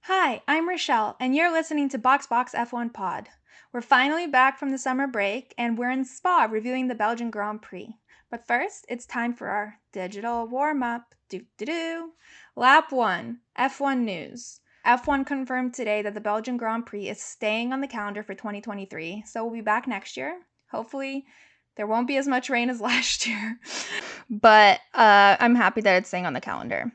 Hi, I'm Rochelle, and you're listening to Box F1 Pod. We're finally back from the summer break, and we're in Spa reviewing the Belgian Grand Prix. But first, it's time for our digital warm-up. Lap 1, F1 news. F1 confirmed today that the Belgian Grand Prix is staying on the calendar for 2023, so we'll be back next year. Hopefully, there won't be as much rain as last year, but I'm happy that it's staying on the calendar.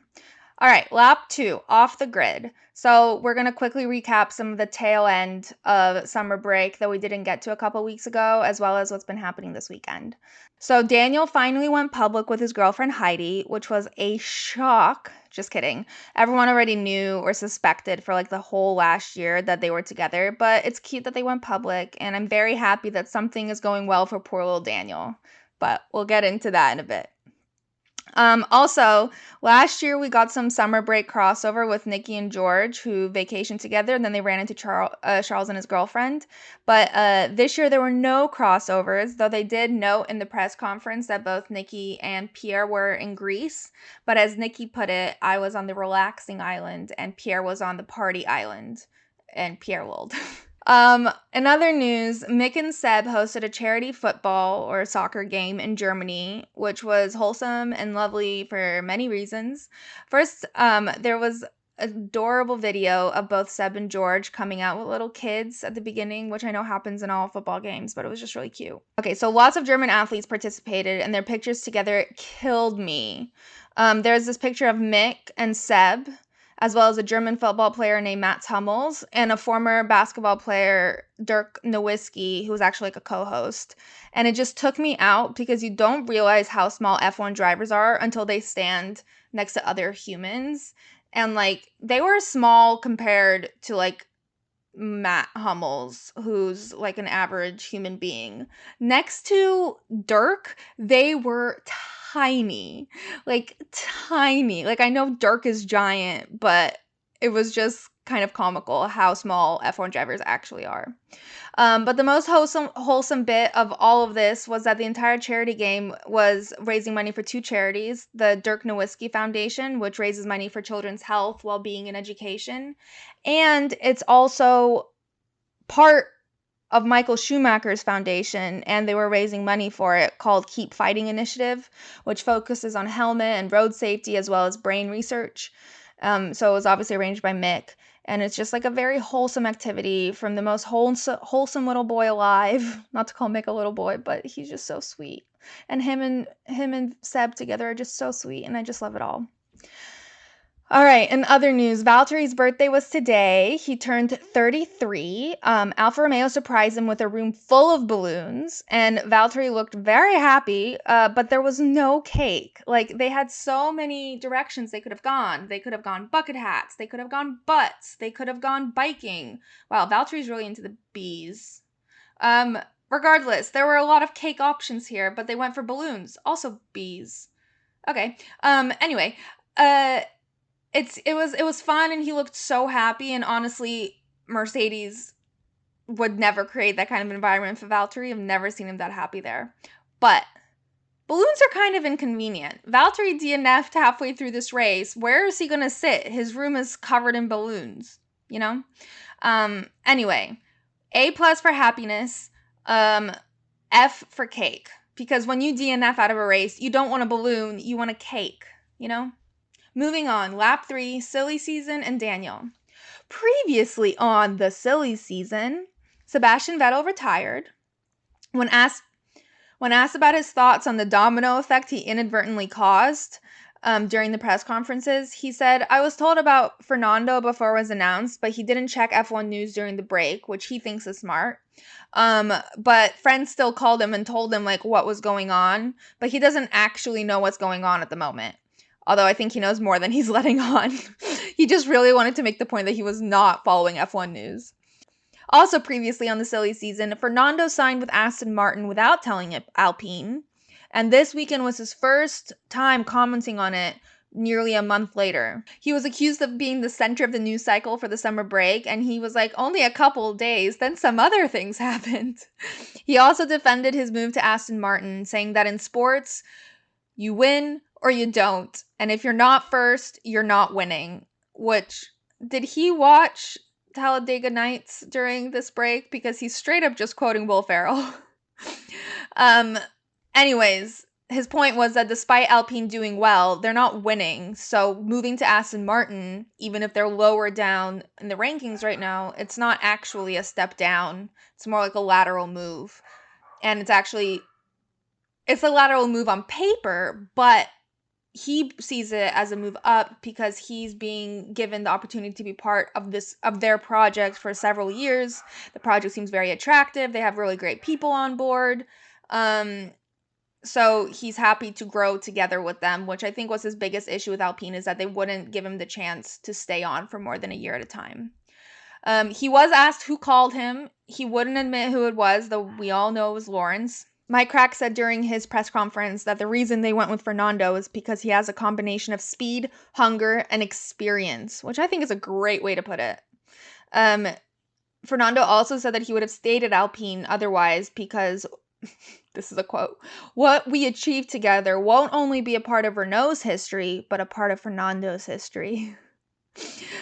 All right, lap 2, off the grid. So we're going to quickly recap some of the tail end of summer break that we didn't get to a couple weeks ago, as well as what's been happening this weekend. So Daniel finally went public with his girlfriend Heidi, which was a shock. Just kidding. Everyone already knew or suspected for like the whole last year that they were together, but it's cute that they went public, and I'm very happy that something is going well for poor little Daniel. But we'll get into that in a bit. Also, last year we got some summer break crossover with Nikki and George, who vacationed together, and then they ran into Charles and his girlfriend. But this year there were no crossovers, though they did note in the press conference that both Nikki and Pierre were in Greece. But as Nikki put it, I was on the relaxing island, and Pierre was on the party island, and Pierre lulled. In other news, Mick and Seb hosted a charity football or soccer game in Germany, which was wholesome and lovely for many reasons. First, there was an adorable video of both Seb and George coming out with little kids at the beginning, which I know happens in all football games, but it was just really cute. Okay, so lots of German athletes participated, and their pictures together killed me. There's this picture of Mick and Seb, as well as a German football player named Mats Hummels, and a former basketball player, Dirk Nowitzki, who was actually like a co-host. And it just took me out because you don't realize how small F1 drivers are until they stand next to other humans. And like, they were small compared to like Matt Hummels, who's like an average human being. Next to Dirk, they were tiny. Like I know Dirk is giant, but it was just kind of comical how small F1 drivers actually are. But the most wholesome bit of all of this was that the entire charity game was raising money for two charities: the Dirk Nowitzki Foundation, which raises money for children's health, well-being, and education, and it's also part of Michael Schumacher's foundation, and they were raising money for it, called Keep Fighting Initiative, which focuses on helmet and road safety as well as brain research. So it was obviously arranged by Mick, and it's just like a very wholesome activity from the most wholesome little boy alive. Not to call Mick a little boy, but he's just so sweet. And him and Seb together are just so sweet, and I just love it all. All right, in other news, Valtteri's birthday was today. He turned 33. Alfa Romeo surprised him with a room full of balloons, and Valtteri looked very happy, but there was no cake. Like, they had so many directions they could have gone. They could have gone bucket hats. They could have gone butts. They could have gone biking. Wow, Valtteri's really into the bees. Regardless, there were a lot of cake options here, but they went for balloons. Also bees. Okay, anyway, it was fun, and he looked so happy, and honestly, Mercedes would never create that kind of environment for Valtteri. I've never seen him that happy there. But balloons are kind of inconvenient. Valtteri DNF'd halfway through this race. Where is he going to sit? His room is covered in balloons, you know? Anyway, A+ for happiness, F for cake. Because when you DNF out of a race, you don't want a balloon, you want a cake, you know? Moving on, lap 3, silly season and Daniel. Previously on the silly season, Sebastian Vettel retired. When asked about his thoughts on the domino effect he inadvertently caused during the press conferences, he said, "I was told about Fernando before it was announced, but he didn't check F1 news during the break," which he thinks is smart. But friends still called him and told him like what was going on, but he doesn't actually know what's going on at the moment. Although I think he knows more than he's letting on. He just really wanted to make the point that he was not following F1 news. Also previously on the silly season, Fernando signed with Aston Martin without telling Alpine. And this weekend was his first time commenting on it nearly a month later. He was accused of being the center of the news cycle for the summer break, and he was like, only a couple days, then some other things happened. He also defended his move to Aston Martin, saying that in sports, you win or you don't. And if you're not first, you're not winning. Which, did he watch Talladega Nights during this break? Because he's straight up just quoting Will Ferrell. Anyways, his point was that despite Alpine doing well, they're not winning. So moving to Aston Martin, even if they're lower down in the rankings right now, it's not actually a step down. It's more like a lateral move. And it's a lateral move on paper, but he sees it as a move up because he's being given the opportunity to be part of their project for several years. The project seems very attractive. They have really great people on board. So he's happy to grow together with them, which I think was his biggest issue with Alpine, is that they wouldn't give him the chance to stay on for more than a year at a time. He was asked who called him. He wouldn't admit who it was, though we all know it was Lawrence. Mike Crack said during his press conference that the reason they went with Fernando is because he has a combination of speed, hunger, and experience, which I think is a great way to put it. Fernando also said that he would have stayed at Alpine otherwise because, this is a quote, what we achieved together won't only be a part of Renault's history, but a part of Fernando's history.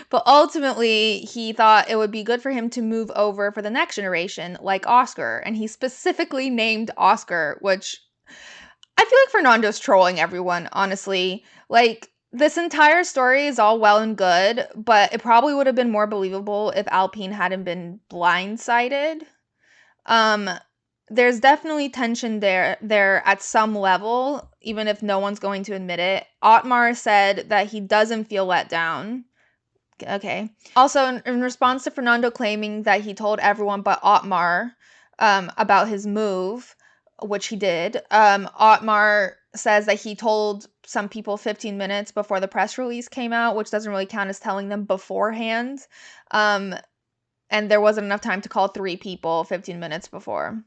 But ultimately, he thought it would be good for him to move over for the next generation, like Oscar. And he specifically named Oscar, which I feel like Fernando's trolling everyone, honestly. Like, this entire story is all well and good, but it probably would have been more believable if Alpine hadn't been blindsided. There's definitely tension there at some level, even if no one's going to admit it. Otmar said that he doesn't feel let down. Okay. Also, in response to Fernando claiming that he told everyone but Otmar about his move, which he did, Otmar says that he told some people 15 minutes before the press release came out, which doesn't really count as telling them beforehand. And there wasn't enough time to call 3 people 15 minutes before.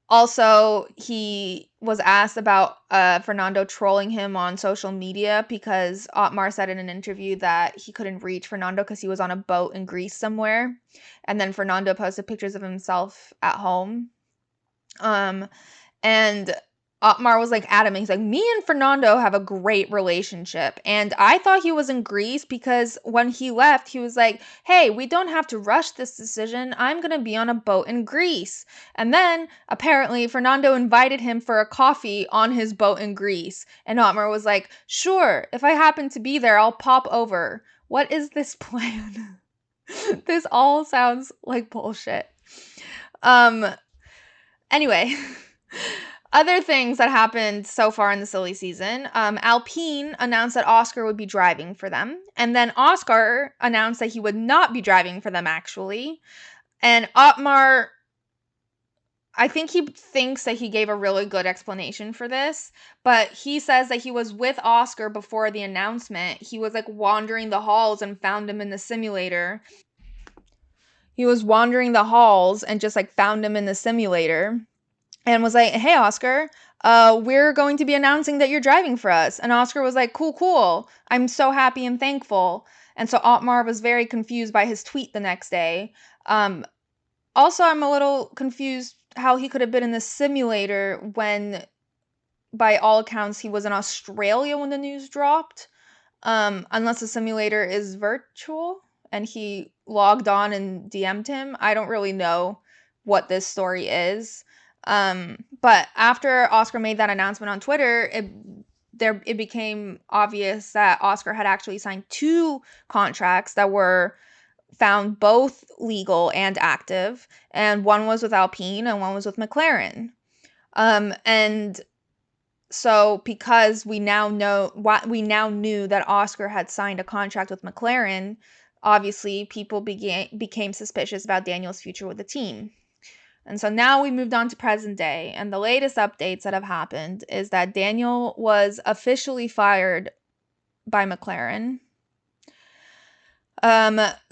Also, he was asked about Fernando trolling him on social media because Otmar said in an interview that he couldn't reach Fernando because he was on a boat in Greece somewhere. And then Fernando posted pictures of himself at home. And Otmar was like adamant. He's like, me and Fernando have a great relationship. And I thought he was in Greece because when he left, he was like, hey, we don't have to rush this decision. I'm going to be on a boat in Greece. And then apparently Fernando invited him for a coffee on his boat in Greece. And Otmar was like, sure, if I happen to be there, I'll pop over. What is this plan? This all sounds like bullshit. Anyway, other things that happened so far in the silly season. Alpine announced that Oscar would be driving for them. And then Oscar announced that he would not be driving for them, actually. And Otmar, I think he thinks that he gave a really good explanation for this. But he says that he was with Oscar before the announcement. He was like wandering the halls and found him in the simulator. He was wandering the halls and just like found him in the simulator. And was like, hey, Oscar, we're going to be announcing that you're driving for us. And Oscar was like, cool. I'm so happy and thankful. And so Otmar was very confused by his tweet the next day. Also, I'm a little confused how he could have been in the simulator when, by all accounts, he was in Australia when the news dropped. Unless the simulator is virtual and he logged on and DM'd him. I don't really know what this story is. But after Oscar made that announcement on Twitter, it became obvious that Oscar had actually signed 2 contracts that were found both legal and active, and one was with Alpine and one was with McLaren. And so because we now knew that Oscar had signed a contract with McLaren, obviously people became suspicious about Daniel's future with the team. And so now we moved on to present day, and the latest updates that have happened is that Daniel was officially fired by McLaren.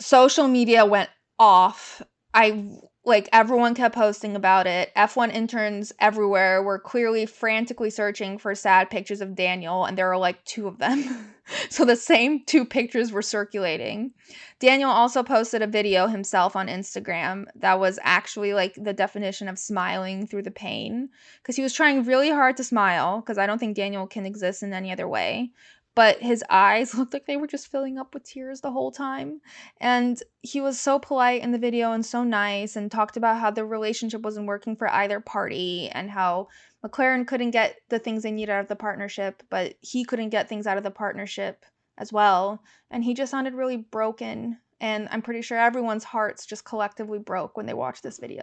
Social media went off. I like, everyone kept posting about it. F1 interns everywhere were clearly frantically searching for sad pictures of Daniel, and there were like 2 of them. So the same 2 pictures were circulating. Daniel also posted a video himself on Instagram that was actually like the definition of smiling through the pain, because he was trying really hard to smile, because I don't think Daniel can exist in any other way. But his eyes looked like they were just filling up with tears the whole time. And he was so polite in the video and so nice, and talked about how the relationship wasn't working for either party, and how McLaren couldn't get the things they needed out of the partnership, but he couldn't get things out of the partnership as well. And he just sounded really broken. And I'm pretty sure everyone's hearts just collectively broke when they watched this video.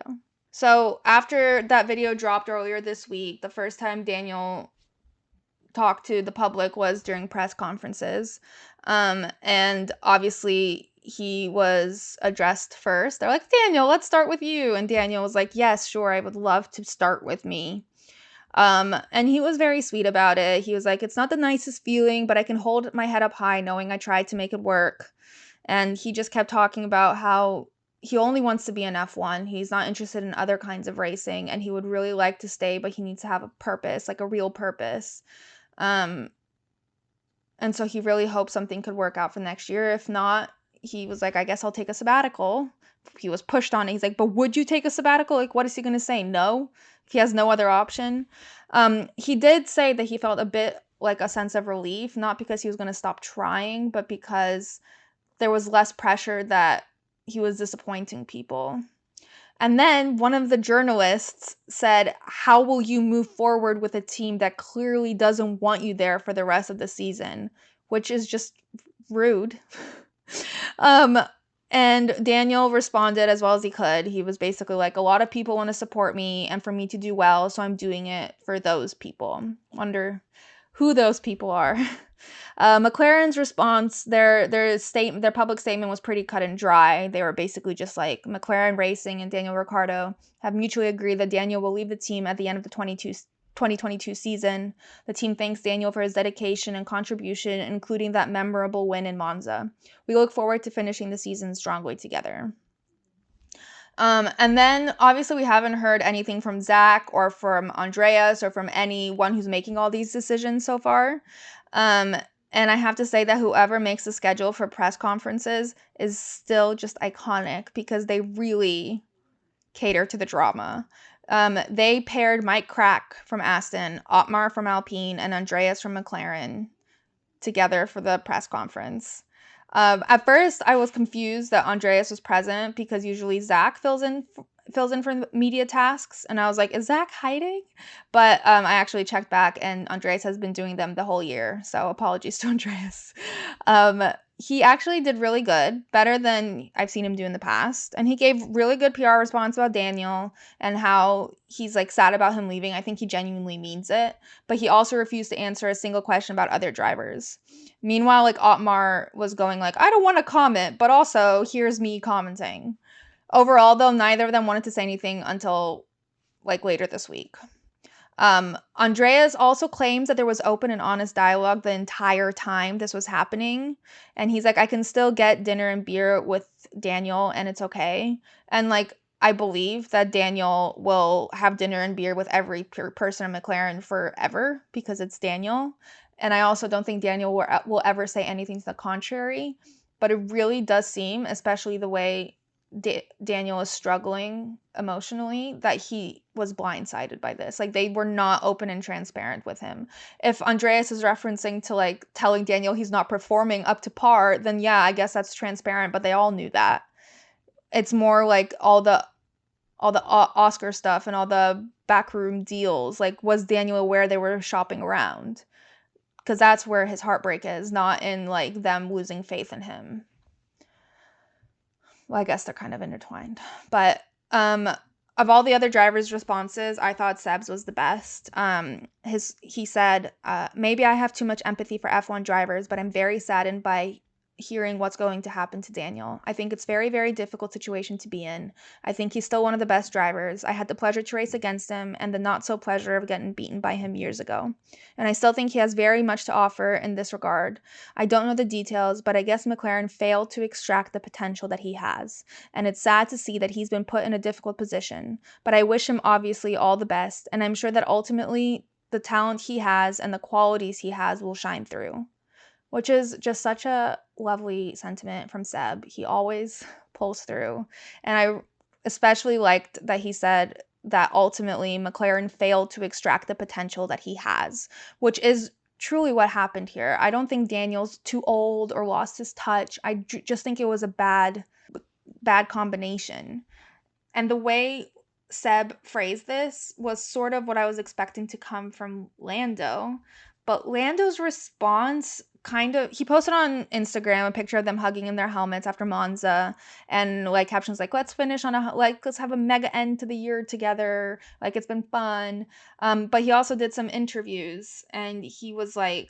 So after that video dropped earlier this week, the first time Daniel talk to the public was during press conferences. And obviously he was addressed first. They're like, Daniel, let's start with you. And Daniel was like, yes, sure, I would love to start with me. And he was very sweet about it. He was like, it's not the nicest feeling, but I can hold my head up high knowing I tried to make it work. And he just kept talking about how he only wants to be in F1. He's not interested in other kinds of racing, and he would really like to stay, but he needs to have a purpose, like a real purpose. And so he really hoped something could work out for next year. If not, he was like, I guess I'll take a sabbatical. He was pushed on it. He's like, but would you take a sabbatical? Like, what is he going to say? No? He has no other option. He did say that he felt a bit like a sense of relief, not because he was going to stop trying, but because there was less pressure that he was disappointing people. And then one of the journalists said, how will you move forward with a team that clearly doesn't want you there for the rest of the season? Which is just rude. And Daniel responded as well as he could. He was basically like, a lot of people want to support me and for me to do well, so I'm doing it for those people. Wonder who those people are. McLaren's response, their public statement was pretty cut and dry. They were basically just like, McLaren Racing and Daniel Ricciardo have mutually agreed that Daniel will leave the team at the end of the 2022 season. The team thanks Daniel for his dedication and contribution, including that memorable win in Monza. We look forward to finishing the season strongly together. And then obviously we haven't heard anything from Zach or from Andreas or from anyone who's making all these decisions so far. And I have to say that whoever makes the schedule for press conferences is still just iconic, because they really cater to the drama. They paired Mike Crack from Aston, Otmar from Alpine, and Andreas from McLaren together for the press conference. At first, I was confused that Andreas was present, because usually Zach fills in for media tasks, and I was like, is Zach hiding? But I actually checked back, and Andreas has been doing them the whole year, so apologies to Andreas. He actually did really good, better than I've seen him do in the past, and he gave really good PR response about Daniel and how he's like sad about him leaving. I think he genuinely means it, but he also refused to answer a single question about other drivers. Meanwhile, like, Otmar was going like, I don't want to comment, but also here's me commenting. Overall, though, neither of them wanted to say anything until like later this week. Andreas also claims that there was open and honest dialogue the entire time this was happening. And he's like, I can still get dinner and beer with Daniel and it's okay. And like, I believe that Daniel will have dinner and beer with every person in McLaren forever, because it's Daniel. And I also don't think Daniel will ever say anything to the contrary. But it really does seem, especially the way Daniel is struggling emotionally, that he was blindsided by this. Like, they were not open and transparent with him. If Andreas is referencing to like telling Daniel he's not performing up to par, then yeah, I guess that's transparent, but they all knew that. It's more like all the Oscar stuff and all the backroom deals. Like, was Daniel aware they were shopping around? Because that's where his heartbreak is, not in like them losing faith in him. Well, I guess they're kind of intertwined. But of all the other drivers' responses, I thought Seb's was the best. He said, maybe I have too much empathy for F1 drivers, but I'm very saddened by hearing what's going to happen to Daniel. I think it's very, very difficult situation to be in. I think he's still one of the best drivers. I had the pleasure to race against him and the not so pleasure of getting beaten by him years ago. And I still think he has very much to offer in this regard. I don't know the details, but I guess McLaren failed to extract the potential that he has. And it's sad to see that he's been put in a difficult position. But I wish him obviously all the best, and I'm sure that ultimately the talent he has and the qualities he has will shine through. Which is just such a lovely sentiment from Seb. He always pulls through. And I especially liked that he said that ultimately McLaren failed to extract the potential that he has, which is truly what happened here. I don't think Daniel's too old or lost his touch. I just think it was a bad combination. And the way Seb phrased this was sort of what I was expecting to come from Lando. But Lando's response he posted on Instagram a picture of them hugging in their helmets after Monza, and like captions like, let's finish on let's have a mega end to the year together, like it's been fun. But he also did some interviews, and he was like,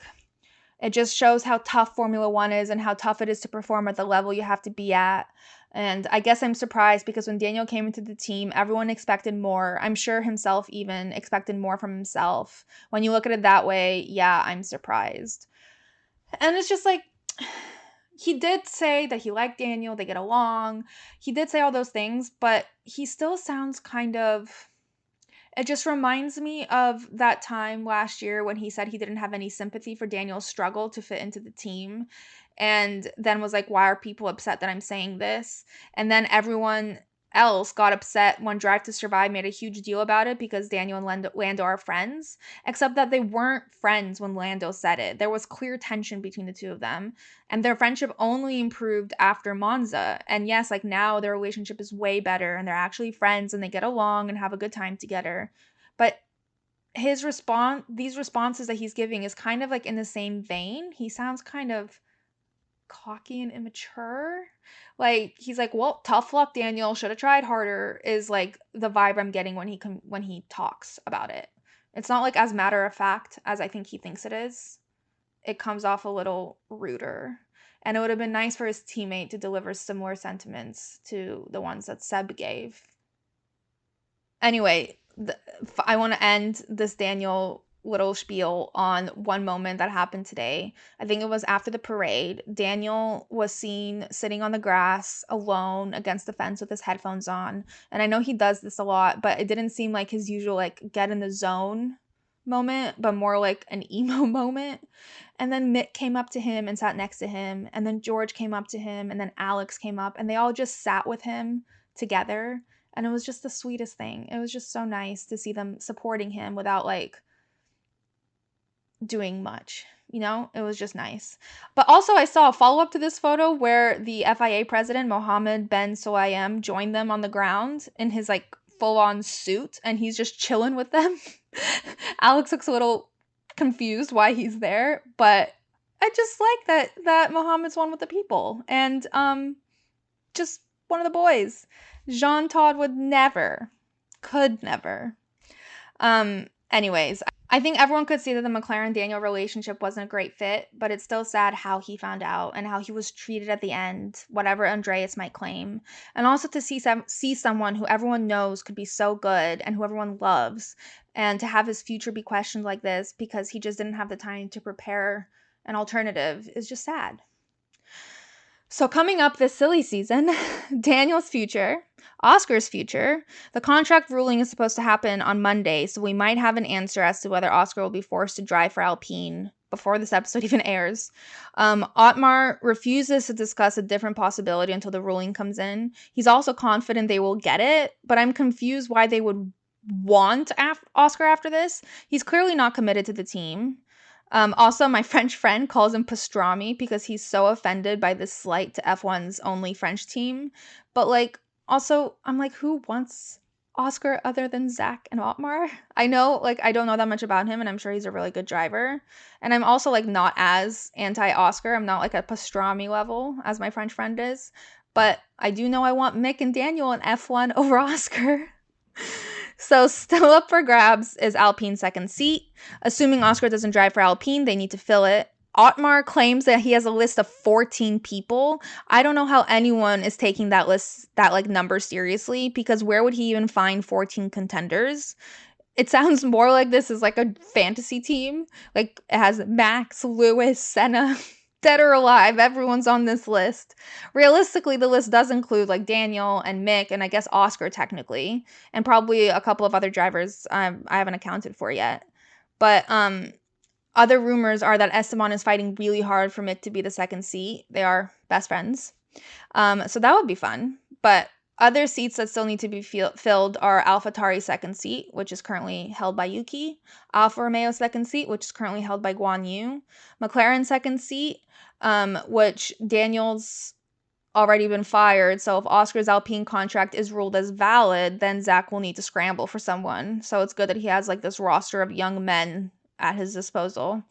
it just shows how tough Formula One is and how tough it is to perform at the level you have to be at. And I guess I'm surprised because when Daniel came into the team, everyone expected more. I'm sure himself even expected more from himself. When you look at it that way, yeah, I'm surprised. And it's just like, he did say that he liked Daniel, they get along. He did say all those things, but he still sounds kind of... It just reminds me of that time last year when he said he didn't have any sympathy for Daniel's struggle to fit into the team. And then was like, why are people upset that I'm saying this? And then everyone else got upset when Drive to Survive made a huge deal about it because Daniel and Lando are friends, except that they weren't friends when Lando said it. There was clear tension between the two of them, and their friendship only improved after Monza. And yes, like now their relationship is way better and they're actually friends and they get along and have a good time together. But these responses that he's giving is kind of like in the same vein. He sounds kind of cocky and immature. Like he's like, well, tough luck, Daniel, should have tried harder, is like the vibe I'm getting when he talks about it. It's not like as matter of fact as I think he thinks it is. It comes off a little ruder. And it would have been nice for his teammate to deliver similar sentiments to the ones that Seb gave. Anyway, I want to end this Daniel little spiel on one moment that happened today. I think it was after the parade. Daniel was seen sitting on the grass alone against the fence with his headphones on. And I know he does this a lot, but it didn't seem like his usual like get in the zone moment, but more like an emo moment. And then Mick came up to him and sat next to him, and then George came up to him, and then Alex came up, and they all just sat with him together. And it was just the sweetest thing. It was just so nice to see them supporting him without like doing much, it was just nice. But also I saw a follow-up to this photo where the FIA president Mohammed Ben Sulayem joined them on the ground in his like full-on suit, and he's just chilling with them. Alex looks a little confused why he's there, but I just like that Mohammed's one with the people, and just one of the boys. Jean Todt could never. Anyways, I think everyone could see that the McLaren-Daniel relationship wasn't a great fit, but it's still sad how he found out and how he was treated at the end, whatever Andreas might claim. And also to see someone who everyone knows could be so good and who everyone loves, and to have his future be questioned like this because he just didn't have the time to prepare an alternative is just sad. So coming up this silly season, Daniel's future, Oscar's future. The contract ruling is supposed to happen on Monday, so we might have an answer as to whether Oscar will be forced to drive for Alpine before this episode even airs. Otmar refuses to discuss a different possibility until the ruling comes in. He's also confident they will get it, but I'm confused why they would want Oscar after this. He's clearly not committed to the team. Also, my French friend calls him pastrami because he's so offended by this slight to F1's only French team. But, like, also, I'm like, who wants Oscar other than Zach and Otmar? I know, like, I don't know that much about him, and I'm sure he's a really good driver. And I'm also, like, not as anti-Oscar. I'm not, like, a pastrami level as my French friend is. But I do know I want Mick and Daniel in F1 over Oscar. So still up for grabs is Alpine's second seat. Assuming Oscar doesn't drive for Alpine, they need to fill it. Otmar claims that he has a list of 14 people. I don't know how anyone is taking that list, that like number seriously, because where would he even find 14 contenders? It sounds more like this is like a fantasy team. Like it has Max, Lewis, Senna, dead or alive. Everyone's on this list. Realistically, the list does include like Daniel and Mick and I guess Oscar technically, and probably a couple of other drivers I haven't accounted for yet. But other rumors are that Esteban is fighting really hard for Mick to be the second seat. They are best friends. So that would be fun. But other seats that still need to be filled are AlphaTauri's second seat, which is currently held by Yuki, Alfa Romeo's second seat, which is currently held by Guan Yu, McLaren's second seat, which Daniel's already been fired. So if Oscar's Alpine contract is ruled as valid, then Zach will need to scramble for someone. So it's good that he has like this roster of young men at his disposal.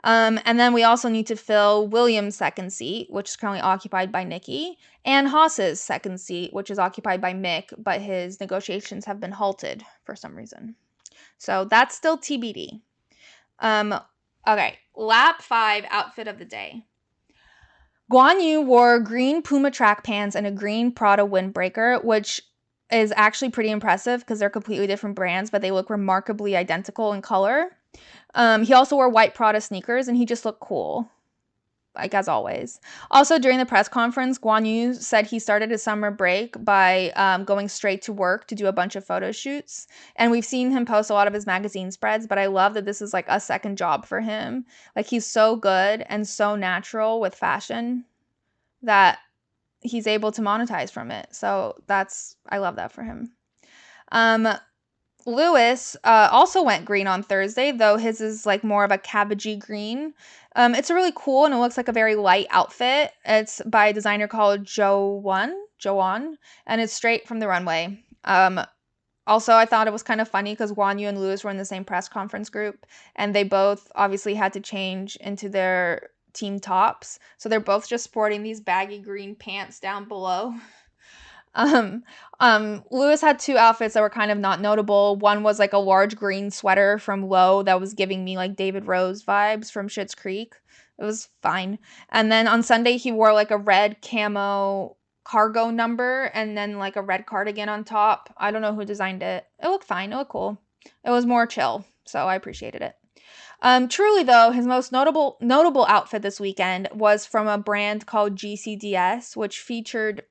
And then we also need to fill Williams' second seat, which is currently occupied by Nikki, and Haas's second seat, which is occupied by Mick, but his negotiations have been halted for some reason. So that's still TBD. Okay, lap 5 outfit of the day. Guan Yu wore green Puma track pants and a green Prada windbreaker, which is actually pretty impressive because they're completely different brands, but they look remarkably identical in color. He also wore white Prada sneakers, and he just looked cool, like as always. Also, during the press conference, Guan Yu said he started his summer break by going straight to work to do a bunch of photo shoots. And we've seen him post a lot of his magazine spreads, but I love that this is like a second job for him. Like he's so good and so natural with fashion that he's able to monetize from it. So I love that for him. Lewis also went green on Thursday, though his is like more of a cabbagey green. It's really cool and it looks like a very light outfit. It's by a designer called Joan, and it's straight from the runway. Also, I thought it was kind of funny because Guan Yu and Lewis were in the same press conference group, and they both obviously had to change into their team tops. So they're both just sporting these baggy green pants down below. Lewis had two outfits that were kind of not notable. One was like a large green sweater from Lowe that was giving me like David Rose vibes from Schitt's Creek. It was fine. And then on Sunday he wore like a red camo cargo number and then like a red cardigan on top. I don't know who designed it. It looked fine. It looked cool. It was more chill, so I appreciated it. Truly though, his most notable outfit this weekend was from a brand called GCDS, which featured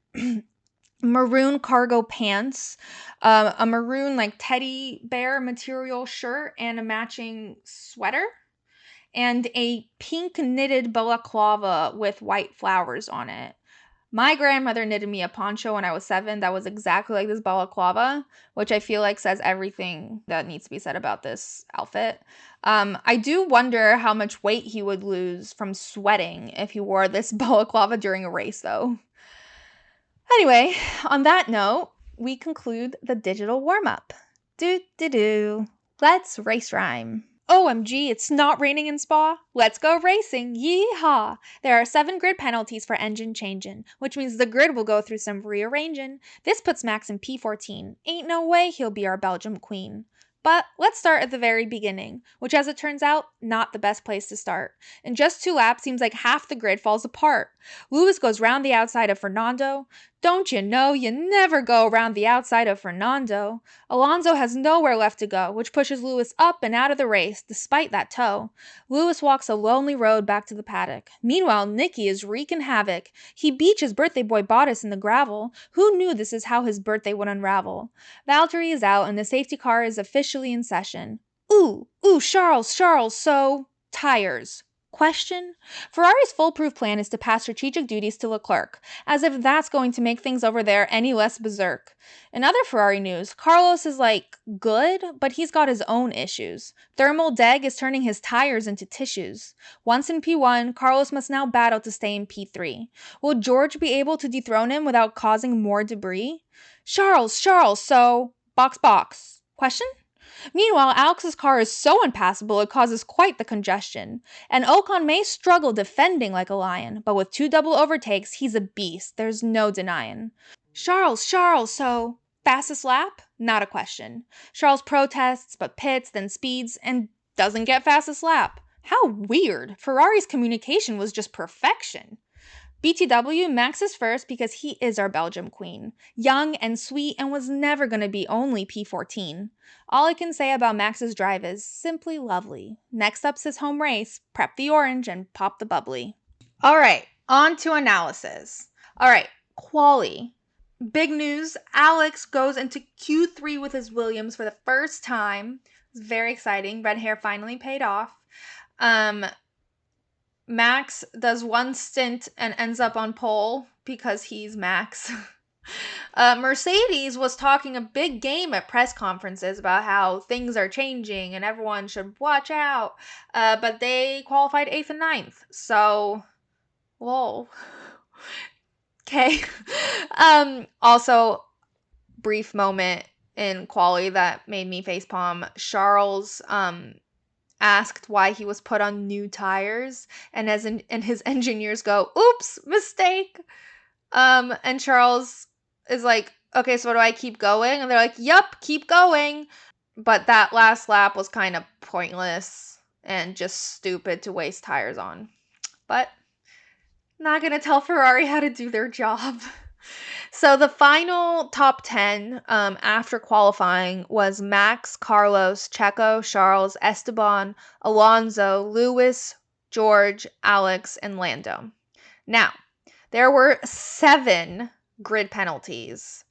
maroon cargo pants, a maroon like teddy bear material shirt and a matching sweater, and a pink knitted balaclava with white flowers on it. My grandmother knitted me a poncho when I was 7 that was exactly like this balaclava, which I feel like says everything that needs to be said about this outfit. I do wonder how much weight he would lose from sweating if he wore this balaclava during a race, though. Anyway, on that note, we conclude the digital warm-up. Let's race rhyme. OMG, it's not raining in Spa? Let's go racing, yeehaw! There are 7 grid penalties for engine changing, which means the grid will go through some rearranging. This puts Max in P14. Ain't no way he'll be our Belgium queen. But let's start at the very beginning, which as it turns out, not the best place to start. In just 2 laps, seems like half the grid falls apart. Lewis goes round the outside of Fernando. Don't you know you never go around the outside of Fernando? Alonso has nowhere left to go, which pushes Lewis up and out of the race, despite that tow. Lewis walks a lonely road back to the paddock. Meanwhile, Nicky is wreaking havoc. He beats his birthday boy Bottas in the gravel. Who knew this is how his birthday would unravel? Valtteri is out and the safety car is officially in session. Ooh, Charles, so... tires. Question? Ferrari's foolproof plan is to pass strategic duties to Leclerc, as if that's going to make things over there any less berserk. In other Ferrari news, Carlos is good, but he's got his own issues. Thermal Deg is turning his tires into tissues. Once in P1, Carlos must now battle to stay in P3. Will George be able to dethrone him without causing more debris? Charles, so... box. Question? Meanwhile, Alex's car is so impassable it causes quite the congestion, and Ocon may struggle defending like a lion, but with 2 double overtakes, he's a beast, there's no denying. Charles, so... fastest lap? Not a question. Charles protests, but pits, then speeds, and doesn't get fastest lap. How weird. Ferrari's communication was just perfection. BTW, Max is first because he is our Belgium queen. Young and sweet and was never going to be only P14. All I can say about Max's drive is simply lovely. Next up's his home race. Prep the orange and pop the bubbly. All right, on to analysis. All right, quali. Big news, Alex goes into Q3 with his Williams for the first time. It's very exciting. Red hair finally paid off. Max does one stint and ends up on pole because he's Max. Mercedes was talking a big game at press conferences about how things are changing and everyone should watch out. But they qualified 8th and 9th. So, whoa. Okay. Also, brief moment in quali that made me facepalm. Charles asked why he was put on new tires, and his engineers go, "Oops, mistake." And Charles is like, "Okay, so do I keep going?" And they're like, "Yup, keep going." But that last lap was kind of pointless and just stupid to waste tires on. But not gonna tell Ferrari how to do their job. So the final top 10 after qualifying was Max, Carlos, Checo, Charles, Esteban, Alonso, Lewis, George, Alex, and Lando. Now, there were 7 grid penalties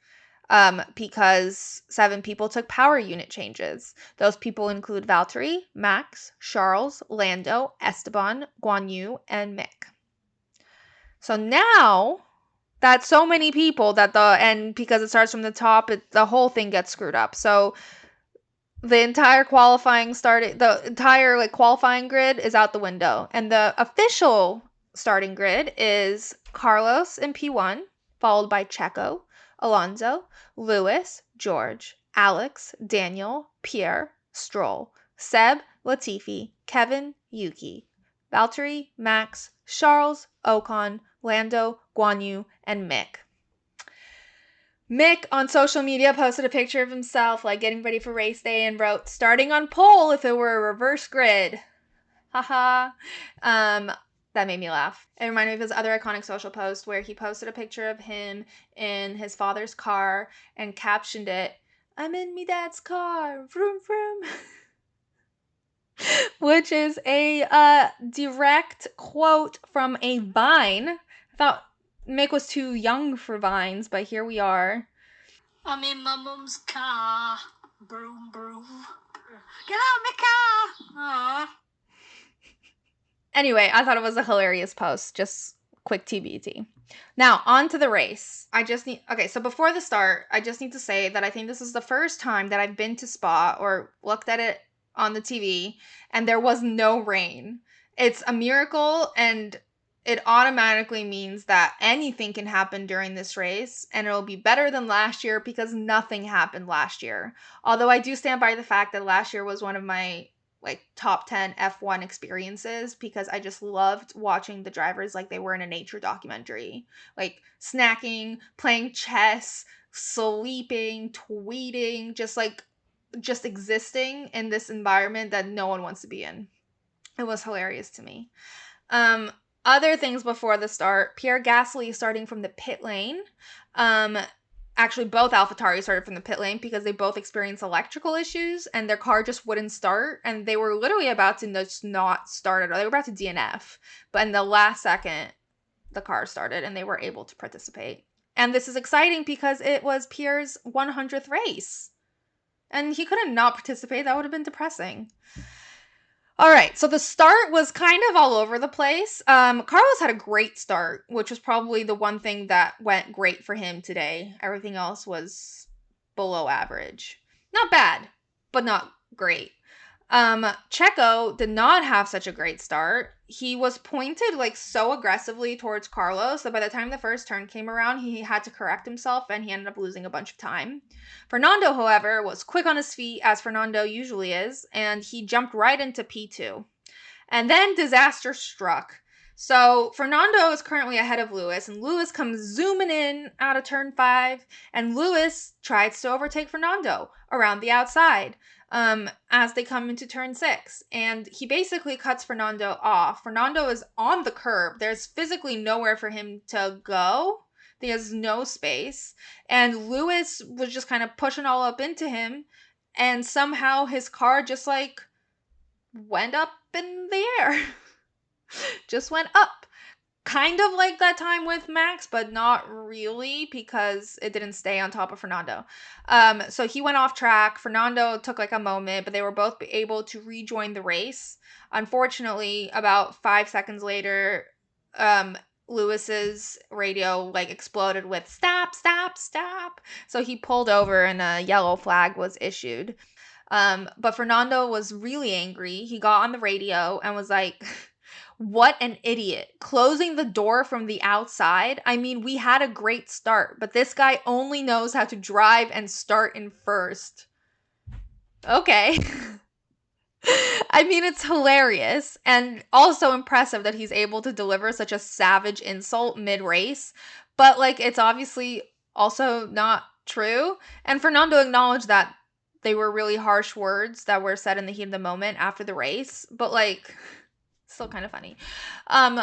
because 7 people took power unit changes. Those people include Valtteri, Max, Charles, Lando, Esteban, Guan Yu, and Mick. So now that's so many people that and because it starts from the top, the whole thing gets screwed up. So the entire qualifying qualifying grid is out the window, and the official starting grid is Carlos in P1, followed by Checo, Alonso, Lewis, George, Alex, Daniel, Pierre, Stroll, Seb, Latifi, Kevin, Yuki, Valtteri, Max, Charles, Ocon, Lando, Guan Yu, and Mick. Mick on social media posted a picture of himself like getting ready for race day and wrote, "Starting on pole if it were a reverse grid." Haha. That made me laugh. It reminded me of his other iconic social post where he posted a picture of him in his father's car and captioned it, "I'm in me dad's car, vroom vroom." Which is a direct quote from a Vine. I thought Mick was too young for Vines, but here we are. "I'm in my mum's car, broom broom. Get out of my car!" Aww. Anyway, I thought it was a hilarious post. Just quick TBT. Now, on to the race. So before the start, I just need to say that I think this is the first time that I've been to Spa or looked at it on the TV and there was no rain. It's a miracle, and it automatically means that anything can happen during this race, and it'll be better than last year because nothing happened last year. Although I do stand by the fact that last year was one of my top 10 F1 experiences because I just loved watching the drivers like they were in a nature documentary, like snacking, playing chess, sleeping, tweeting, just existing in this environment that no one wants to be in. It was hilarious to me. Other things before the start, Pierre Gasly starting from the pit lane. Actually, both AlphaTauri started from the pit lane because they both experienced electrical issues and their car just wouldn't start. And they were literally about to just not start it. They were about to DNF. But in the last second, the car started and they were able to participate. And this is exciting because it was Pierre's 100th race. And he couldn't not participate. That would have been depressing. All right, so the start was kind of all over the place. Carlos had a great start, which was probably the one thing that went great for him today. Everything else was below average. Not bad, but not great. Checo did not have such a great start. He was pointed so aggressively towards Carlos that by the time the first turn came around, he had to correct himself and he ended up losing a bunch of time. Fernando, however, was quick on his feet, as Fernando usually is, and he jumped right into P2. And then disaster struck. So Fernando is currently ahead of Lewis, and Lewis comes zooming in out of turn 5, and Lewis tries to overtake Fernando. around the outside as they come into turn 6. And he basically cuts Fernando off. Fernando is on the curb. There's physically nowhere for him to go. He has no space. And Lewis was just kind of pushing all up into him. And somehow his car just like went up in the air. Just went up. Kind of like that time with Max, but not really because it didn't stay on top of Fernando. So he went off track. Fernando took like a moment, but they were both able to rejoin the race. Unfortunately, about 5 seconds later, Lewis's radio like exploded with stop, stop, stop. So he pulled over and a yellow flag was issued. But Fernando was really angry. He got on the radio and was like, what an idiot. Closing the door from the outside. I mean, we had a great start, but this guy only knows how to drive and start in first. Okay. I mean, it's hilarious and also impressive that he's able to deliver such a savage insult mid-race, but like it's obviously also not true. And Fernando acknowledged that they were really harsh words that were said in the heat of the moment after the race, but like still kind of funny.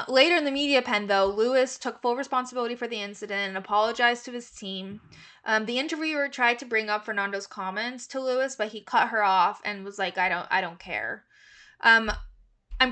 Later in the media pen, though, Lewis took full responsibility for the incident and apologized to his team. The interviewer tried to bring up Fernando's comments to Lewis, but he cut her off and was like, I don't care. I'm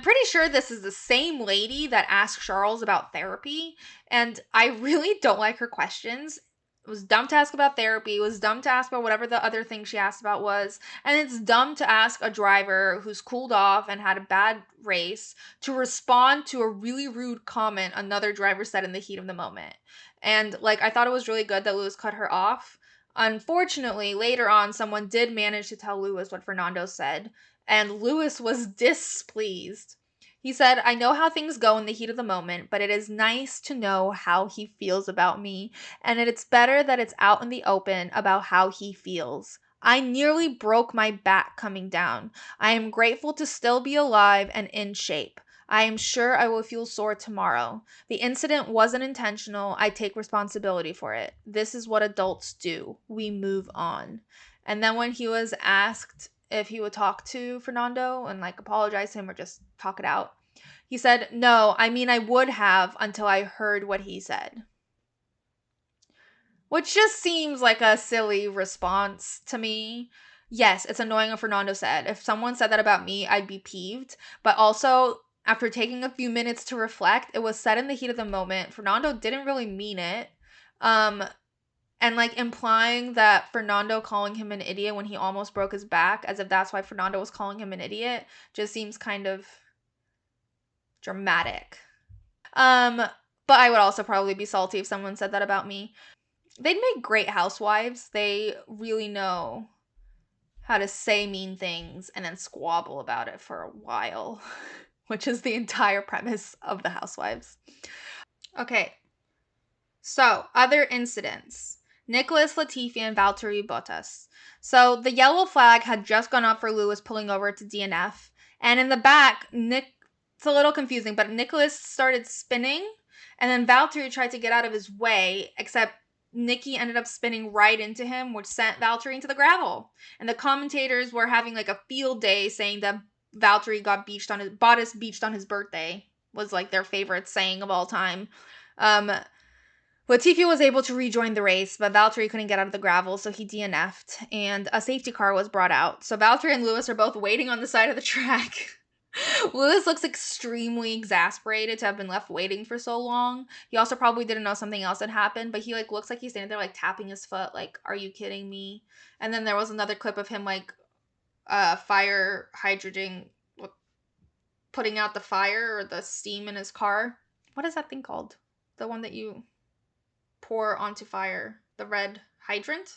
pretty sure this is the same lady that asked Charles about therapy, and I really don't like her questions. It was dumb to ask about therapy. It was dumb to ask about whatever the other thing she asked about was. And it's dumb to ask a driver who's cooled off and had a bad race to respond to a really rude comment another driver said in the heat of the moment. And like, I thought it was really good that Lewis cut her off. Unfortunately, later on, someone did manage to tell Lewis what Fernando said, and Lewis was displeased. He said, I know how things go in the heat of the moment, but it is nice to know how he feels about me, and it's better that it's out in the open about how he feels. I nearly broke my back coming down. I am grateful to still be alive and in shape. I am sure I will feel sore tomorrow. The incident wasn't intentional. I take responsibility for it. This is what adults do. We move on. And then when he was asked if he would talk to Fernando and like apologize to him or just talk it out, he said, no, I mean, I would have until I heard what he said. Which just seems like a silly response to me. Yes, it's annoying what Fernando said. If someone said that about me, I'd be peeved. But also, after taking a few minutes to reflect, it was said in the heat of the moment. Fernando didn't really mean it. And like implying that Fernando calling him an idiot when he almost broke his back, as if that's why Fernando was calling him an idiot, just seems kind of dramatic. But I would also probably be salty if someone said that about me. They'd make great housewives. They really know how to say mean things and then squabble about it for a while, which is the entire premise of the Housewives. Okay, so other incidents. Nicholas Latifi and Valtteri Bottas. So the yellow flag had just gone up for Lewis pulling over to DNF, and in the back, it's a little confusing, but Nicholas started spinning, and then Valtteri tried to get out of his way, except Nicky ended up spinning right into him, which sent Valtteri into the gravel. And the commentators were having like a field day saying that Valtteri Bottas beached on his birthday, was like their favorite saying of all time. Latifi was able to rejoin the race, but Valtteri couldn't get out of the gravel, so he DNF'd, and a safety car was brought out. So Valtteri and Lewis are both waiting on the side of the track. Lewis looks extremely exasperated to have been left waiting for so long. He also probably didn't know something else had happened, but he like looks like he's standing there like tapping his foot, like, are you kidding me? And then there was another clip of him like fire hydrogen, putting out the fire or the steam in his car. What is that thing called? The one that you pour onto fire, the red hydrant?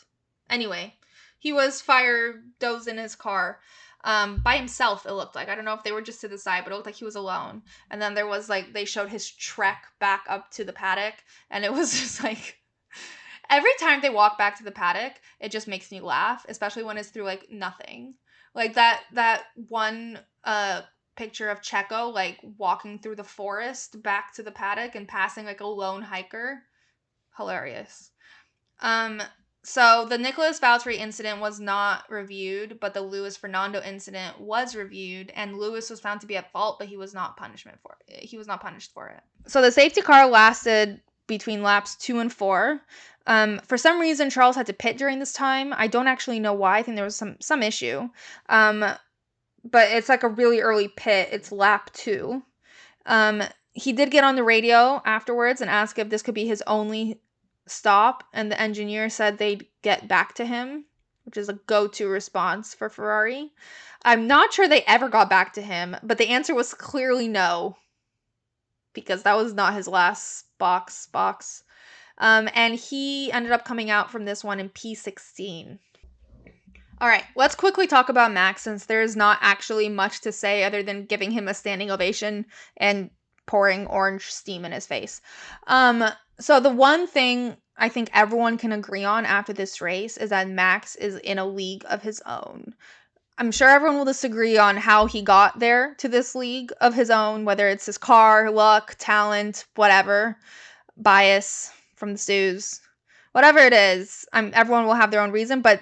Anyway, he was fire dozing his car. By himself, it looked like. I don't know if they were just to the side, but it looked like he was alone. And then there was like, they showed his trek back up to the paddock, and it was just like, every time they walk back to the paddock, it just makes me laugh, especially when it's through like nothing. Like that one picture of Checo like walking through the forest back to the paddock and passing like a lone hiker. Hilarious. So the Nicholas Valtteri incident was not reviewed, but the Lewis Fernando incident was reviewed, and Lewis was found to be at fault, but he was not punished for it. So the safety car lasted between laps 2 and 4. For some reason, Charles had to pit during this time. I don't actually know why. I think there was some issue. But it's like a really early pit. It's lap 2. He did get on the radio afterwards and ask if this could be his only stop, and the engineer said they'd get back to him, which is a go-to response for Ferrari. I'm not sure they ever got back to him, but the answer was clearly no, because that was not his last box. And he ended up coming out from this one in P16. All right, let's quickly talk about Max, since there's not actually much to say other than giving him a standing ovation and pouring orange steam in his face. So the one thing I think everyone can agree on after this race is that Max is in a league of his own. I'm sure everyone will disagree on how he got there to this league of his own, whether it's his car, luck, talent, whatever, bias from the stews, whatever it is. Everyone will have their own reason, but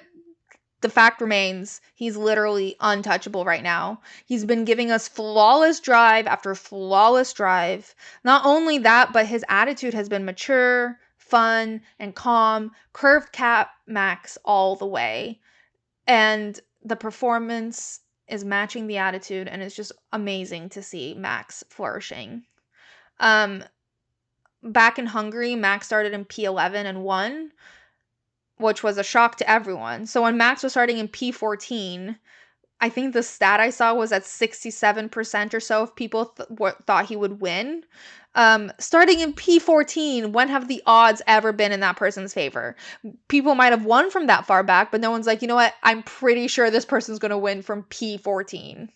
the fact remains, he's literally untouchable right now. He's been giving us flawless drive after flawless drive. Not only that, but his attitude has been mature, fun, and calm. Curved Cap Max all the way. And the performance is matching the attitude, and it's just amazing to see Max flourishing. Back in Hungary, Max started in P11 and won, which was a shock to everyone. So when Max was starting in P14, I think the stat I saw was at 67% or so of people thought he would win. Starting in P14, when have the odds ever been in that person's favor? People might have won from that far back, but no one's like, you know what? I'm pretty sure this person's going to win from P14.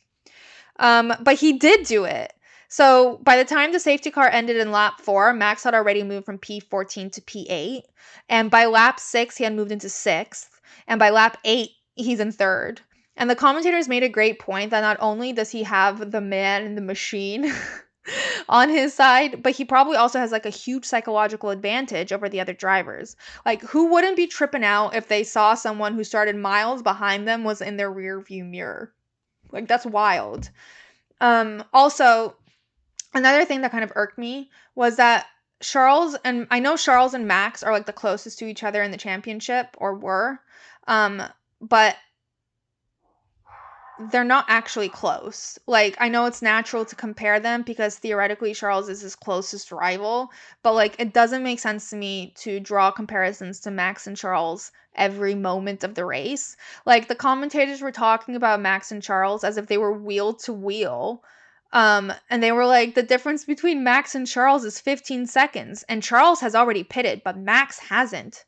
But he did do it. So by the time the safety car ended in lap 4, Max had already moved from P14 to P8. And by lap 6, he had moved into 6th. And by lap 8, he's in 3rd. And the commentators made a great point that not only does he have the man in the machine on his side, but he probably also has like a huge psychological advantage over the other drivers. Like, who wouldn't be tripping out if they saw someone who started miles behind them was in their rear view mirror? Like, that's wild. Also, another thing that kind of irked me was that I know Charles and Max are like the closest to each other in the championship, or were, but they're not actually close. Like, I know it's natural to compare them because theoretically Charles is his closest rival, but like, it doesn't make sense to me to draw comparisons to Max and Charles every moment of the race. Like, the commentators were talking about Max and Charles as if they were wheel to wheel. And they were like, the difference between Max and Charles is 15 seconds, and Charles has already pitted, but Max hasn't.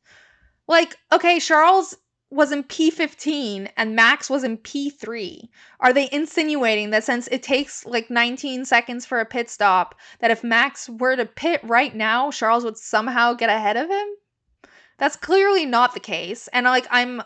Like, okay, Charles was in P15 and Max was in P3. Are they insinuating that since it takes like 19 seconds for a pit stop, that if Max were to pit right now, Charles would somehow get ahead of him? That's clearly not the case. And like, I'm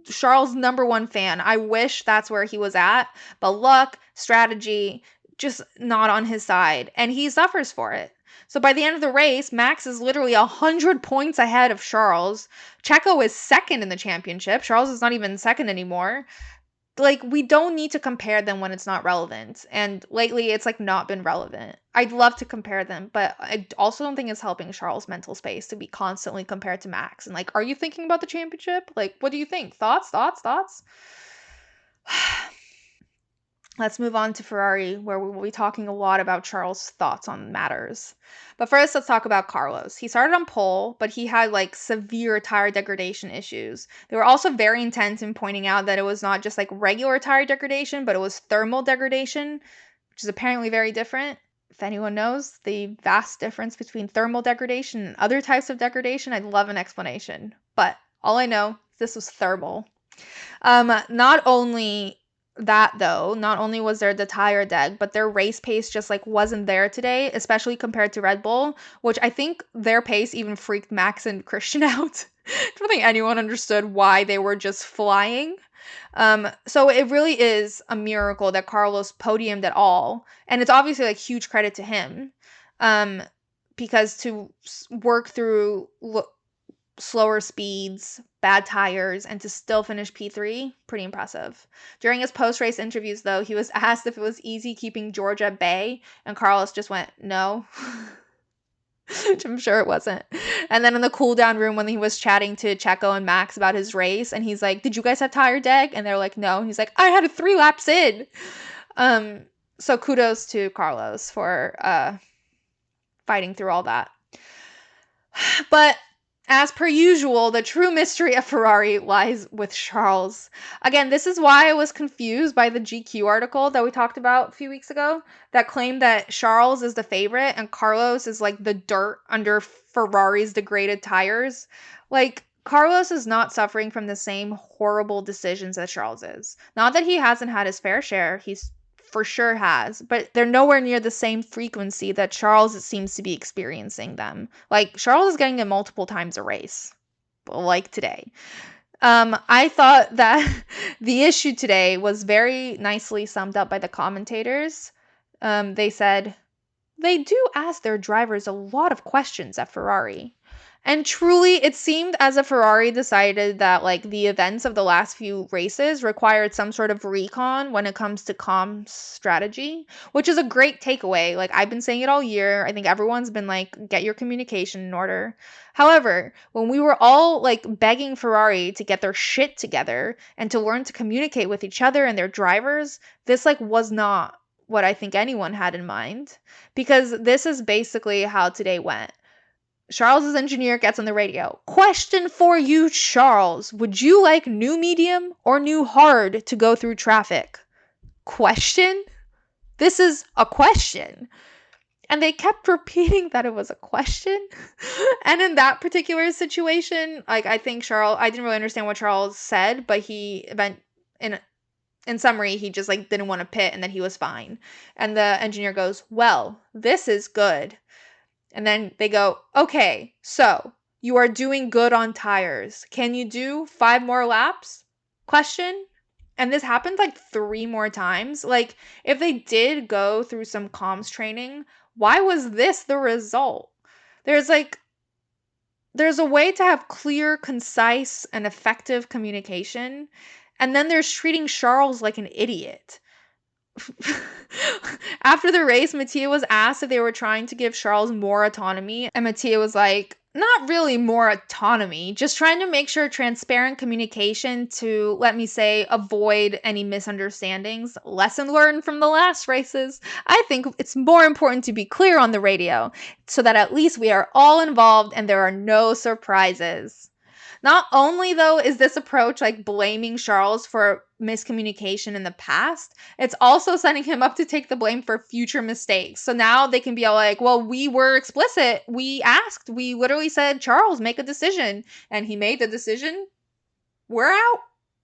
Charles' #1 fan. I wish that's where he was at, but luck, strategy, just not on his side, and he suffers for it. So by the end of the race, Max is literally 100 points ahead of Charles. Checo is second in the championship. Charles is not even second anymore. Like, we don't need to compare them when it's not relevant. And lately, it's like not been relevant. I'd love to compare them, but I also don't think it's helping Charles' mental space to be constantly compared to Max. And like, are you thinking about the championship? Like, what do you think? Thoughts? Let's move on to Ferrari, where we will be talking a lot about Charles' thoughts on matters. But first, let's talk about Carlos. He started on pole, but he had like severe tire degradation issues. They were also very intense in pointing out that it was not just like regular tire degradation, but it was thermal degradation, which is apparently very different. If anyone knows the vast difference between thermal degradation and other types of degradation, I'd love an explanation. But all I know is this was thermal. Not only was there the tire deg, but their race pace just like wasn't there today, especially compared to Red Bull, which I think their pace even freaked Max and Christian out. I don't think anyone understood why they were just flying. So it really is a miracle that Carlos podiumed at all, and it's obviously like huge credit to him, because to work through slower speeds, bad tires, and to still finish P3, pretty impressive. During his post-race interviews, though, he was asked if it was easy keeping George at bay, and Carlos just went, no. Which I'm sure it wasn't. And then in the cool-down room when he was chatting to Checo and Max about his race, and he's like, did you guys have tire deg? And they're like, no. And he's like, I had it 3 laps in. So kudos to Carlos for fighting through all that. But as per usual, the true mystery of Ferrari lies with Charles. Again, this is why I was confused by the GQ article that we talked about a few weeks ago that claimed that Charles is the favorite and Carlos is like the dirt under Ferrari's degraded tires. Like, Carlos is not suffering from the same horrible decisions that Charles is. Not that he hasn't had his fair share. He's for sure has, but they're nowhere near the same frequency that Charles seems to be experiencing them. Like, Charles is getting it multiple times a race, like today. I thought that the issue today was very nicely summed up by the commentators. They said, they do ask their drivers a lot of questions at Ferrari. And truly, it seemed as if Ferrari decided that, like, the events of the last few races required some sort of recon when it comes to comms strategy, which is a great takeaway. Like, I've been saying it all year. I think everyone's been like, get your communication in order. However, when we were all, like, begging Ferrari to get their shit together and to learn to communicate with each other and their drivers, this, like, was not what I think anyone had in mind. Because this is basically how today went. Charles's engineer gets on the radio. Question for you, Charles. Would you like new medium or new hard to go through traffic? Question? This is a question. And they kept repeating that it was a question. And in that particular situation, like, I think I didn't really understand what Charles said, but in summary, he just, like, didn't want to pit and then he was fine. And the engineer goes, well, this is good. And then they go, okay, so you are doing good on tires. Can you do 5 more laps? Question. And this happened like 3 more times. Like, if they did go through some comms training, why was this the result? There's a way to have clear, concise, and effective communication. And then there's treating Charles like an idiot. After the race, Mattia was asked if they were trying to give Charles more autonomy, and Mattia was like, not really more autonomy, just trying to make sure transparent communication to, let me say, avoid any misunderstandings. Lesson learned from the last races. I think it's more important to be clear on the radio so that at least we are all involved and there are no surprises. Not only, though, is this approach like blaming Charles for miscommunication in the past, it's also setting him up to take the blame for future mistakes. So now they can be all like, well, we were explicit. We asked. We literally said, Charles, make a decision. And he made the decision. We're out.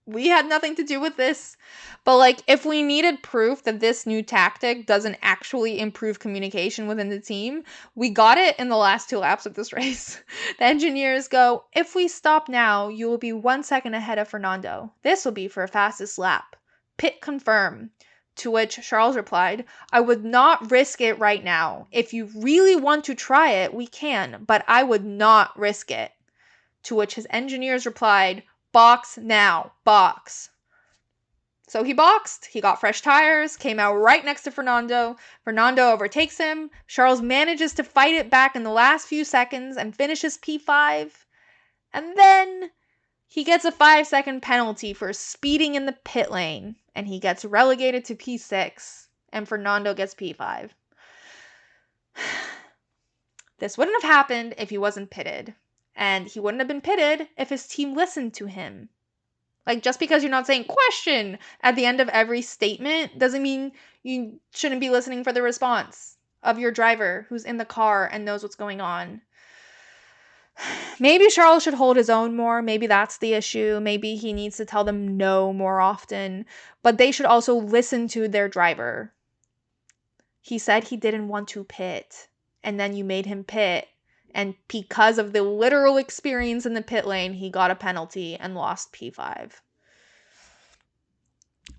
We had nothing to do with this. But, like, if we needed proof that this new tactic doesn't actually improve communication within the team, we got it in the last 2 laps of this race. The engineers go, if we stop now, you will be 1 second ahead of Fernando. This will be for fastest lap. Pit confirm. To which Charles replied, I would not risk it right now. If you really want to try it, we can, but I would not risk it. To which his engineers replied, box now, box. So he boxed, he got fresh tires, came out right next to Fernando. Fernando overtakes him. Charles manages to fight it back in the last few seconds and finishes P5. And then he gets a 5-second penalty for speeding in the pit lane. And he gets relegated to P6. And Fernando gets P5. This wouldn't have happened if he wasn't pitted. And he wouldn't have been pitted if his team listened to him. Like, just because you're not saying question at the end of every statement doesn't mean you shouldn't be listening for the response of your driver who's in the car and knows what's going on. Maybe Charles should hold his own more. Maybe that's the issue. Maybe he needs to tell them no more often. But they should also listen to their driver. He said he didn't want to pit. And then you made him pit. And because of the literal experience in the pit lane, he got a penalty and lost P5.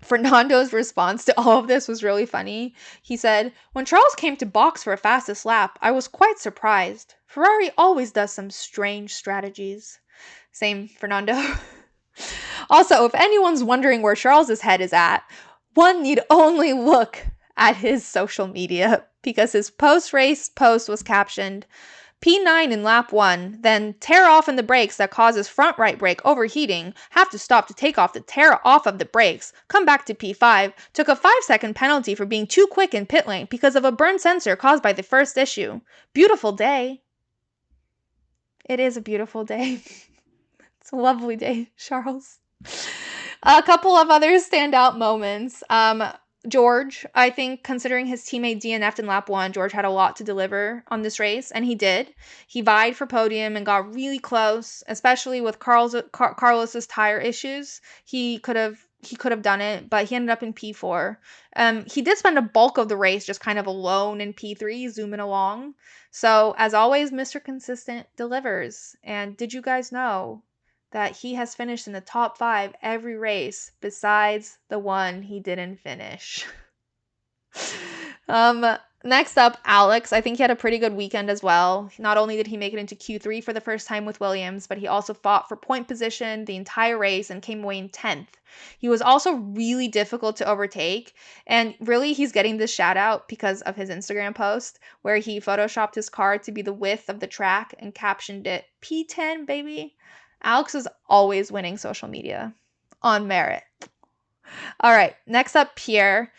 Fernando's response to all of this was really funny. He said, when Charles came to box for a fastest lap, I was quite surprised. Ferrari always does some strange strategies. Same, Fernando. Also, if anyone's wondering where Charles's head is at, one need only look at his social media because his post-race post was captioned, P9 in lap 1, then tear off in the brakes that causes front right brake overheating, have to stop to take off the tear off of the brakes, come back to P5, took a 5-second penalty for being too quick in pit lane because of a burned sensor caused by the first issue. Beautiful day. It is a beautiful day. It's a lovely day, Charles. A couple of other standout moments. George, I think considering his teammate DNF'd in lap 1, George had a lot to deliver on this race, and he did. He vied for podium and got really close, especially with Carlos's tire issues. He could have done it, but he ended up in P4. He did spend a bulk of the race just kind of alone in P3, zooming along. So, as always, Mr. Consistent delivers. And did you guys know that he has finished in the top 5 every race besides the one he didn't finish? Next up, Alex. I think he had a pretty good weekend as well. Not only did he make it into Q3 for the first time with Williams, but he also fought for point position the entire race and came away in 10th. He was also really difficult to overtake, and really he's getting this shout out because of his Instagram post where he photoshopped his car to be the width of the track and captioned it, P10, baby. Alex is always winning social media on merit. All right, next up, Pierre.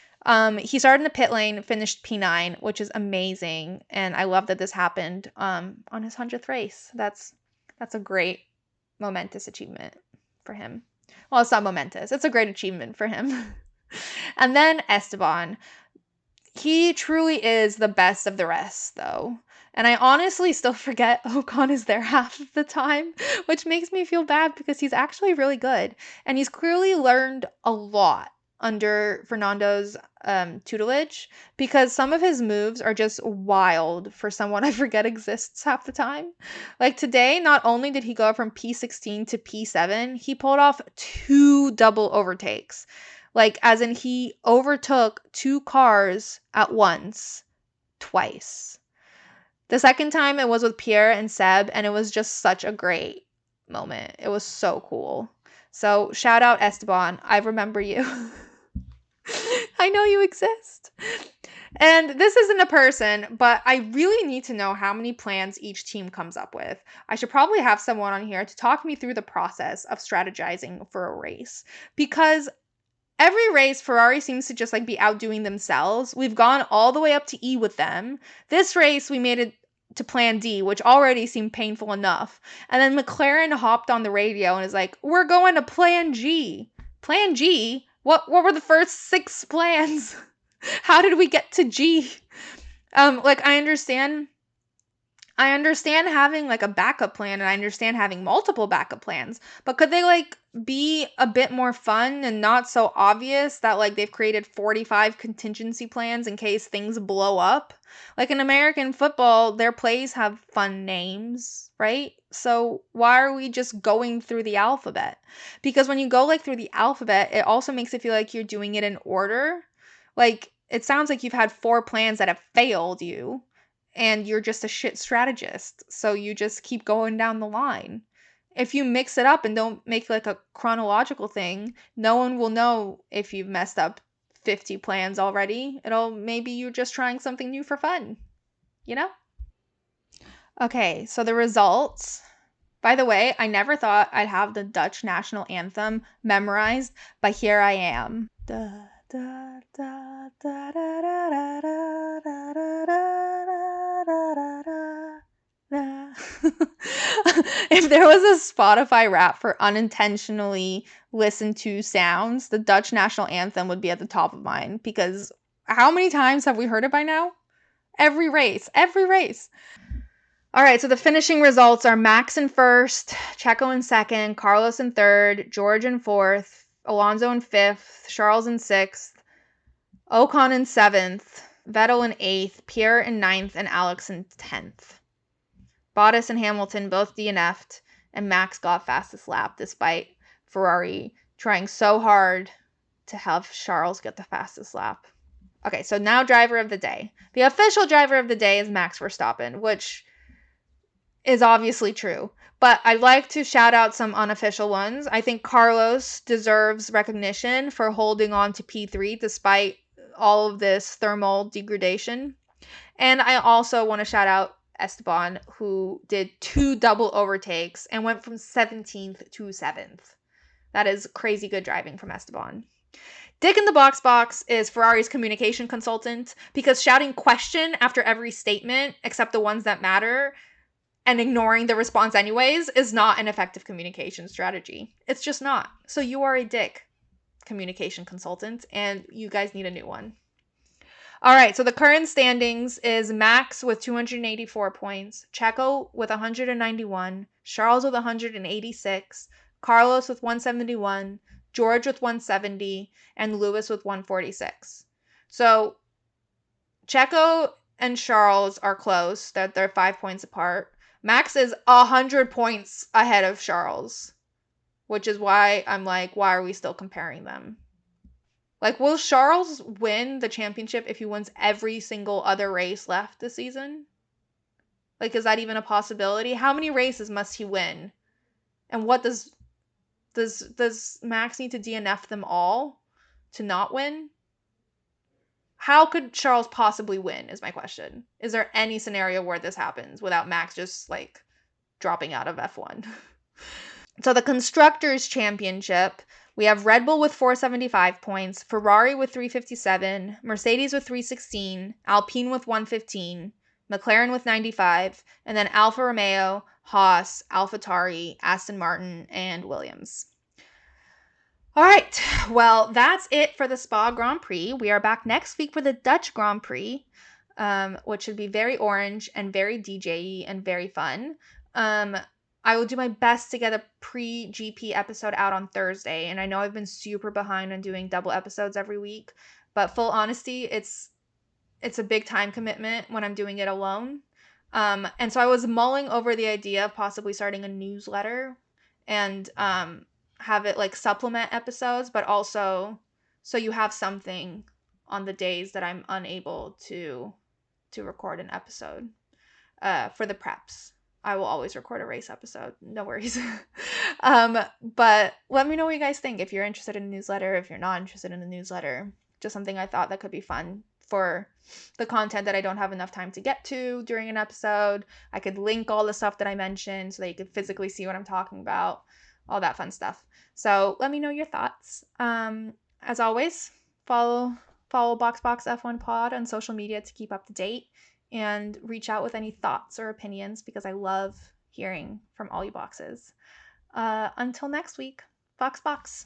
He started in the pit lane, finished P9, which is amazing, and I love that this happened on his 100th race. That's a great momentous achievement for him. Well, it's not momentous. It's a great achievement for him. And then Esteban. He truly is the best of the rest, though. And I honestly still forget Ocon is there half of the time, which makes me feel bad because he's actually really good. And he's clearly learned a lot under Fernando's tutelage because some of his moves are just wild for someone I forget exists half the time. Like today, not only did he go from P16 to P7, he pulled off 2 double overtakes. Like, as in he overtook 2 cars at once, twice. The second time it was with Pierre and Seb, and it was just such a great moment. It was so cool. So, shout out Esteban. I remember you. I know you exist. And this isn't a person, but I really need to know how many plans each team comes up with. I should probably have someone on here to talk me through the process of strategizing for a race. Because every race, Ferrari seems to just be outdoing themselves. We've gone all the way up to E with them. This race, we made it to plan D, which already seemed painful enough. And then McLaren hopped on the radio and is like, we're going to plan G. Plan G? What were the first 6 plans? How did we get to G? I understand having a backup plan, and I understand having multiple backup plans, but could they be a bit more fun and not so obvious that they've created 45 contingency plans in case things blow up? In American football, their plays have fun names, right? So why are we just going through the alphabet? Because when you go through the alphabet, it also makes it feel like you're doing it in order. It sounds like you've had 4 plans that have failed you, and you're just a shit strategist, so you just keep going down the line. If you mix it up and don't make a chronological thing, no one will know if you've messed up 50 plans already. Maybe you're just trying something new for fun, you know? Okay, so the results. By the way, I never thought I'd have the Dutch national anthem memorized, but here I am. Da, da, da, da, da, da, da, da, da, da. If there was a Spotify rap for unintentionally listened to sounds, the Dutch national anthem would be at the top of mine, because how many times have we heard it by now? Every race. All right, so the finishing results are Max in first, Checo in second, Carlos in third, George in fourth, Alonso in fifth, Charles in sixth, Ocon in seventh, Vettel in eighth, Pierre in ninth, and Alex in 10th. Bottas and Hamilton both DNF'd, and Max got fastest lap despite Ferrari trying so hard to have Charles get the fastest lap. Okay, so now driver of the day. The official driver of the day is Max Verstappen, which is obviously true. But I'd like to shout out some unofficial ones. I think Carlos deserves recognition for holding on to P3 despite all of this thermal degradation. And I also want to shout out Esteban, who did 2 double overtakes and went from 17th to 7th. That is crazy good driving from Esteban. Dick in the Box is Ferrari's communication consultant because shouting question after every statement, except the ones that matter, and ignoring the response anyways is not an effective communication strategy. It's just not. So you are a dick communication consultant, and you guys need a new one. All right, so the current standings is Max with 284 points, Checo with 191, Charles with 186, Carlos with 171, George with 170, and Lewis with 146. So Checo and Charles are close. They're 5 points apart. Max is 100 points ahead of Charles, which is why I'm like, why are we still comparing them? Like, will Charles win the championship if he wins every single other race left this season? Like, is that even a possibility? How many races must he win? And what does Max need to DNF them all to not win? How could Charles possibly win is my question. Is there any scenario where this happens without Max just like dropping out of F1? So the Constructors' Championship, we have Red Bull with 475 points, Ferrari with 357, Mercedes with 316, Alpine with 115, McLaren with 95, and then Alfa Romeo, Haas, AlphaTauri, Aston Martin, and Williams. All right, well, that's it for the Spa Grand Prix. We are back next week for the Dutch Grand Prix, which should be very orange and very DJ-y and very fun. I will do my best to get a pre-GP episode out on Thursday, and I know I've been super behind on doing double episodes every week, but full honesty, it's a big time commitment when I'm doing it alone. And so I was mulling over the idea of possibly starting a newsletter and have it like supplement episodes, but also so you have something on the days that I'm unable to record an episode for the preps. I will always record a race episode. No worries. But let me know what you guys think. If you're interested in a newsletter, if you're not interested in a newsletter, just something I thought that could be fun for the content that I don't have enough time to get to during an episode. I could link all the stuff that I mentioned so that you could physically see what I'm talking about, all that fun stuff. So let me know your thoughts. As always, follow Box F1 Pod on social media to keep up to date. And reach out with any thoughts or opinions because I love hearing from all you boxes. Until next week, Box.